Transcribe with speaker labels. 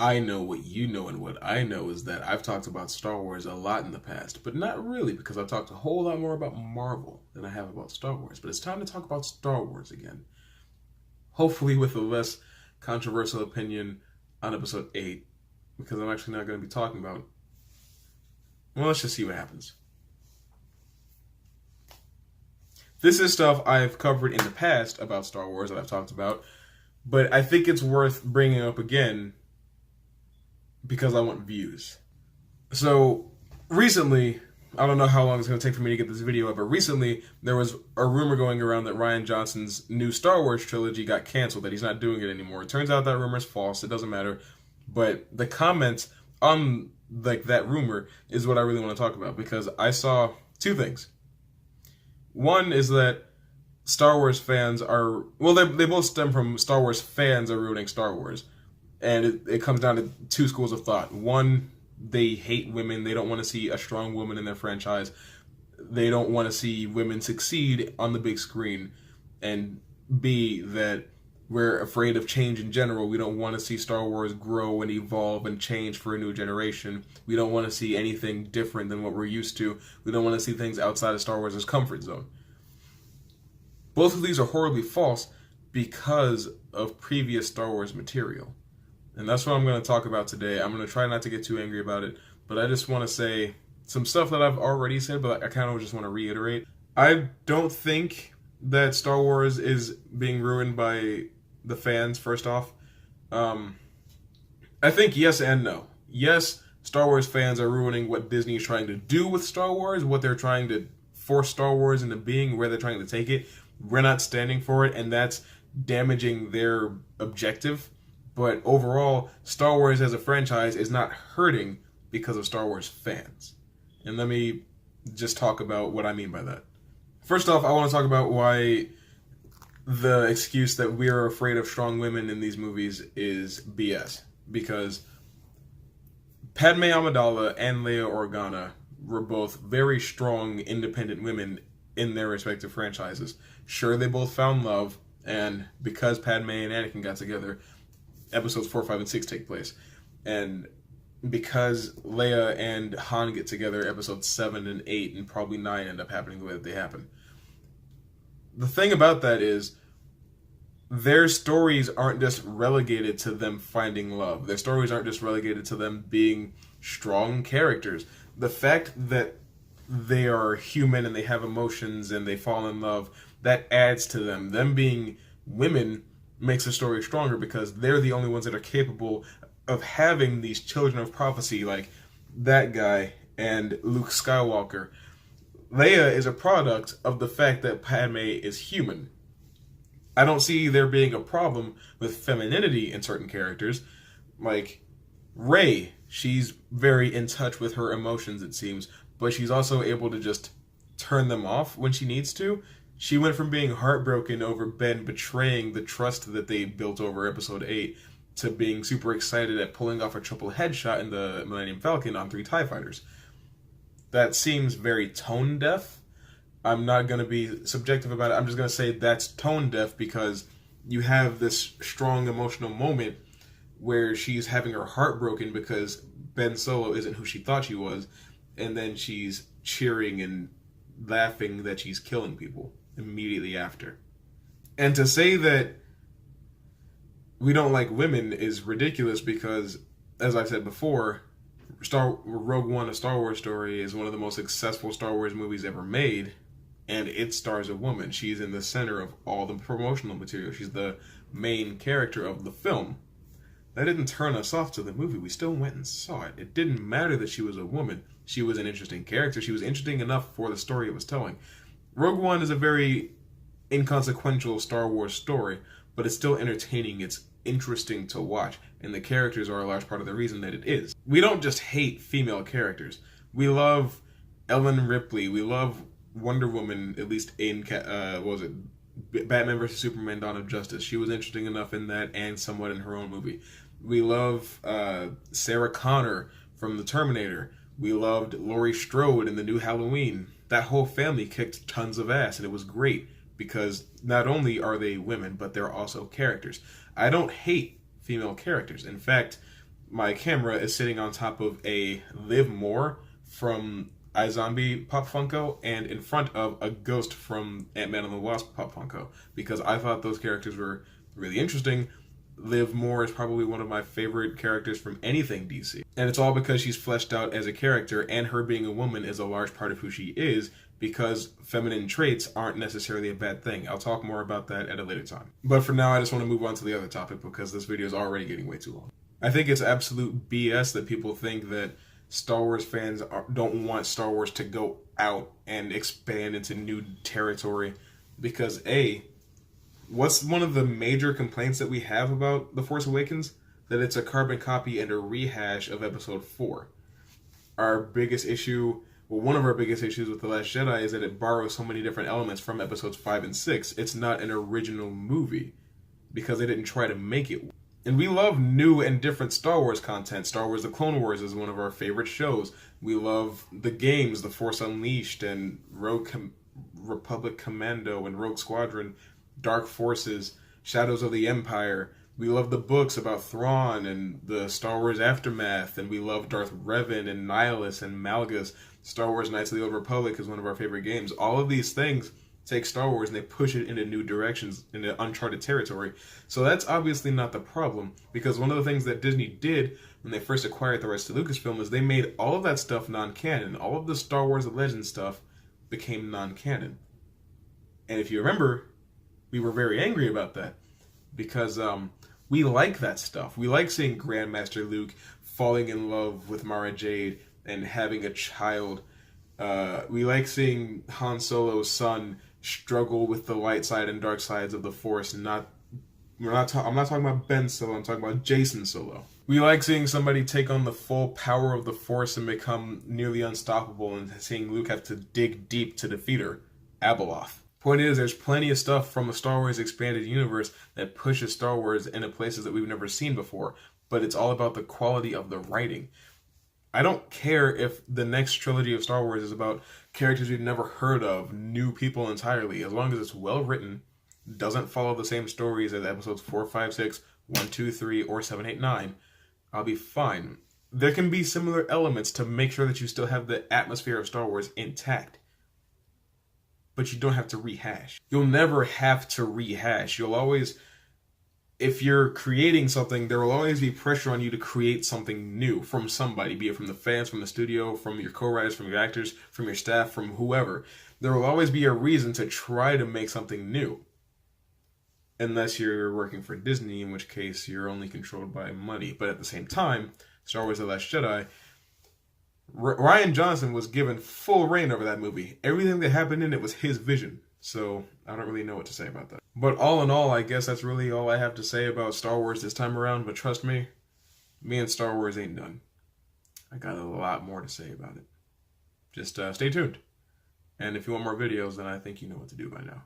Speaker 1: I know what you know, and what I know is that I've talked about Star Wars a lot in the past, but not really, because I've talked a whole lot more about Marvel than I have about Star Wars. But it's time to talk about Star Wars again. Hopefully with a less controversial opinion on episode 8, because I'm actually not going to be talking about. Well, let's just see what happens. This is stuff I've covered in the past about Star Wars that I've talked about, but I think it's worth bringing up again because I want views. So, recently, I don't know how long it's going to take for me to get this video up, but recently there was a rumor going around that Rian Johnson's new Star Wars trilogy got canceled, that he's not doing it anymore. It turns out that rumor is false. It doesn't matter. But the comments on that rumor is what I really want to talk about, because I saw two things. One is that Star Wars fans are, well, they both stem from Star Wars fans are ruining Star Wars. And it comes down to two schools of thought. One, they hate women. They don't want to see a strong woman in their franchise. They don't want to see women succeed on the big screen. And B, that we're afraid of change in general. We don't want to see Star Wars grow and evolve and change for a new generation. We don't want to see anything different than what we're used to. We don't want to see things outside of Star Wars' comfort zone. Both of these are horribly false because of previous Star Wars material. And that's what I'm going to talk about today. I'm going to try not to get too angry about it, but I just want to say some stuff that I've already said, but I kind of just want to reiterate. I don't think that Star Wars is being ruined by the fans, first off. I think yes and no. Yes, Star Wars fans are ruining what Disney is trying to do with Star Wars, what they're trying to force Star Wars into being, where they're trying to take it. We're not standing for it, and that's damaging their objective. But overall, Star Wars as a franchise is not hurting because of Star Wars fans. And let me just talk about what I mean by that. First off, I want to talk about why the excuse that we are afraid of strong women in these movies is BS. Because Padme Amidala and Leia Organa were both very strong, independent women in their respective franchises. Sure, they both found love, and because Padme and Anakin got together, episodes 4, 5, and 6 take place. And because Leia and Han get together, episodes 7 and 8 and probably 9 end up happening the way that they happen. The thing about that is, their stories aren't just relegated to them finding love. Their stories aren't just relegated to them being strong characters. The fact that they are human and they have emotions and they fall in love, that adds to them. Them being women makes the story stronger because they're the only ones that are capable of having these children of prophecy, like that guy and Luke Skywalker. Leia is a product of the fact that Padme is human. I don't see there being a problem with femininity in certain characters. Like Rey, she's very in touch with her emotions, it seems, but she's also able to just turn them off when she needs to. She went from being heartbroken over Ben betraying the trust that they built over episode 8 to being super excited at pulling off a triple headshot in the Millennium Falcon on 3 TIE fighters. That seems very tone deaf. I'm not going to be subjective about it. I'm just going to say that's tone deaf because you have this strong emotional moment where she's having her heart broken because Ben Solo isn't who she thought she was, and then she's cheering and laughing that she's killing people immediately after. And to say that we don't like women is ridiculous because, as I've said before, Rogue One, A Star Wars Story, is one of the most successful Star Wars movies ever made, and it stars a woman. She's in the center of all the promotional material. She's the main character of the film. That didn't turn us off to the movie. We still went and saw it. It didn't matter that she was a woman. She was an interesting character. She was interesting enough for the story it was telling. Rogue One is a very inconsequential Star Wars story, but it's still entertaining. It's interesting to watch, and the characters are a large part of the reason that it is. We don't just hate female characters. We love Ellen Ripley. We love Wonder Woman, at least in Batman vs. Superman: Dawn of Justice. She was interesting enough in that and somewhat in her own movie. We love Sarah Connor from The Terminator. We loved Laurie Strode in The New Halloween. That whole family kicked tons of ass, and it was great because not only are they women, but they're also characters. I don't hate female characters. In fact, my camera is sitting on top of a Liv Moore from iZombie Pop Funko and in front of a Ghost from Ant-Man and the Wasp Pop Funko, because I thought those characters were really interesting. Liv Moore is probably one of my favorite characters from anything DC. And it's all because she's fleshed out as a character, and her being a woman is a large part of who she is, because feminine traits aren't necessarily a bad thing. I'll talk more about that at a later time. But for now, I just want to move on to the other topic because this video is already getting way too long. I think it's absolute BS that people think that Star Wars fans don't want Star Wars to go out and expand into new territory, because what's one of the major complaints that we have about The Force Awakens? That it's a carbon copy and a rehash of Episode 4. Our biggest issue, well, one of our biggest issues with The Last Jedi is that it borrows so many different elements from Episodes 5 and 6. It's not an original movie because they didn't try to make it. And we love new and different Star Wars content. Star Wars The Clone Wars is one of our favorite shows. We love the games, The Force Unleashed and Republic Commando and Rogue Squadron, Dark Forces, Shadows of the Empire. We love the books about Thrawn and the Star Wars Aftermath, and we love Darth Revan and Nihilus and Malgus. Star Wars Knights of the Old Republic is one of our favorite games. All of these things take Star Wars and they push it into new directions, into uncharted territory. So that's obviously not the problem, because one of the things that Disney did when they first acquired the rights to Lucasfilm is they made all of that stuff non-canon. All of the Star Wars Legends stuff became non-canon. And if you remember, we were very angry about that, because we like that stuff. We like seeing Grandmaster Luke falling in love with Mara Jade and having a child. We like seeing Han Solo's son struggle with the light side and dark sides of the Force. I'm not talking about Ben Solo, I'm talking about Jason Solo. We like seeing somebody take on the full power of the Force and become nearly unstoppable, and seeing Luke have to dig deep to defeat her, Abeloth. Point is, there's plenty of stuff from the Star Wars expanded universe that pushes Star Wars into places that we've never seen before, but it's all about the quality of the writing. I don't care if the next trilogy of Star Wars is about characters we've never heard of, new people entirely, as long as it's well written, doesn't follow the same stories as episodes 4, 5, 6, 1, 2, 3, or 7, 8, 9, I'll be fine. There can be similar elements to make sure that you still have the atmosphere of Star Wars intact, but you don't have to rehash. You'll never have to rehash. You'll always, if you're creating something, there will always be pressure on you to create something new from somebody, be it from the fans, from the studio, from your co-writers, from your actors, from your staff, from whoever. There will always be a reason to try to make something new. Unless you're working for Disney, in which case you're only controlled by money. But at the same time, Star Wars The Last Jedi, Rian Johnson was given full reign over that movie. Everything that happened in it was his vision. So I don't really know what to say about that. But all in all, I guess that's really all I have to say about Star Wars this time around. But trust me and Star Wars ain't done. I got a lot more to say about it. Just stay tuned. And if you want more videos, then I think you know what to do by now.